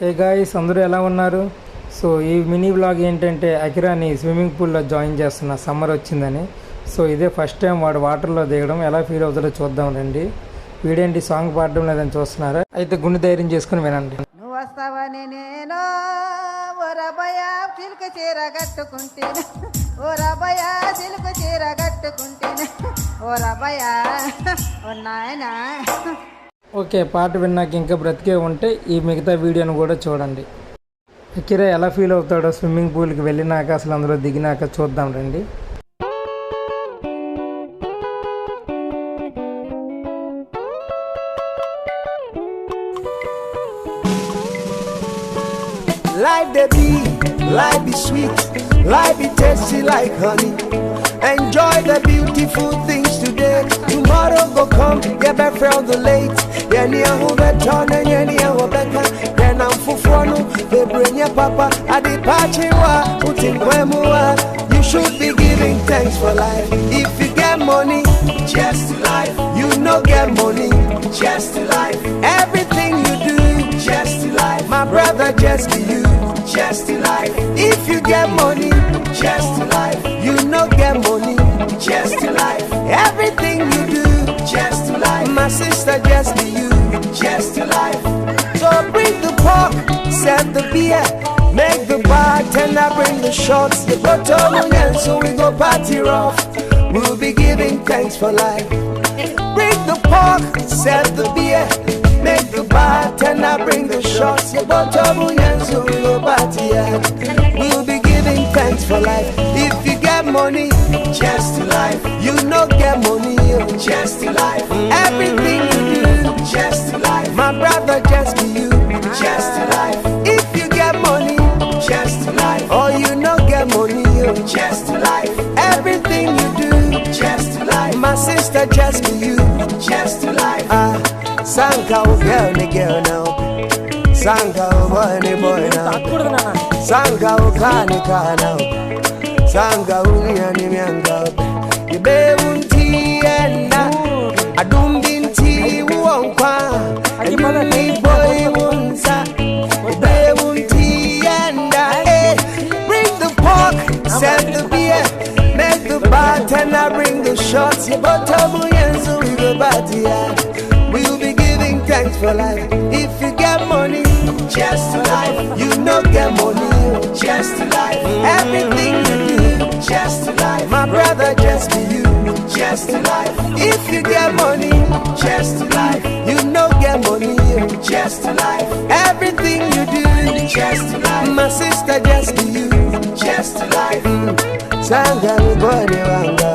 Hey guys, అందరూ ఎలా ఉన్నారు? సో ఈ మినీ వ్లాగ్ ఏంటంటే అకిరాని స్విమ్మింగ్ పూల్లో జాయిన్ చేస్తున్న, సమ్మర్ వచ్చిందని. సో ఇదే ఫస్ట్ టైం వాడు వాటర్లో దిగడం, ఎలా ఫీల్ అవుతాడో చూద్దాం రండి. వీడేంటి సాంగ్ పాడడం లేదని చూస్తున్నారా? అయితే గుండె ధైర్యం చేసుకుని వినండి. నువ్వు వస్తావని నేను ఓ రబయ చిలుక చీర కట్టుకుంటేనే, ఓ రబయ చిలుక చీర కట్టుకుంటేనే, ఓ రబయ ఓ నాయనా. ఓకే, పాట విన్నాక ఇంకా బ్రతికే ఉంటే ఈ మిగతా వీడియోను కూడా చూడండి. అకిరా ఎలా ఫీల్ అవుతాడో స్విమ్మింగ్ పూల్కి వెళ్ళినాక, అసలు అందులో దిగినాక చూద్దాం రండి. Life they be, life be sweet, life be tasty like honey. Enjoy the beautiful things today. Tomorrow go come, get back from the late. Yani ahu beton and yani ahu beka. Then I'm fufuanu, they bring your papa. Adi pachiwa, utingwemuwa. You should be giving thanks for life. If you get money, just to life. You no get money, just to life. Everything you do, just to life. My brother, just to you, just to life. If you get money, just to life. You no get money, just to life. Everything you do, just to life. My sister, just to you, just to life. So bring the pork, set the beer, make the bartender bring the shots, the bottle and so we go party rough. We'll be giving thanks for life. Bring the pork, set the beer, make the bartender bring the shots, the bottle and so we go party hard. We'll be giving thanks for life. If you get money, just to life. You no get money, just to life. Everything you do, just to life. My brother, just to you, just to life. If you get money, just to life. Oh, you no get money, just to life. Everything you do, just to life. My sister, just to you, just to life. Sanka girl, the girl now. Sanka boy, the boy now. Sanka kani now. Sanka ni mianga. Ibe unti enda. Adumbinti uonkwa. Ayuni boy unsa. Ibe unti enda. Bring the pork, set the beer, make the bartender bring the shots. You botabu yenzu we go party hard. We'll be giving thanks for life. If you get money, just to life. You no get money, just to life. Everything you do, just to life. My brother, just to you, just to life. If you get money, just to life. You no get money, just to life. Everything you do, just to life. My sister, just to you, just to life. Sanga boy wanga.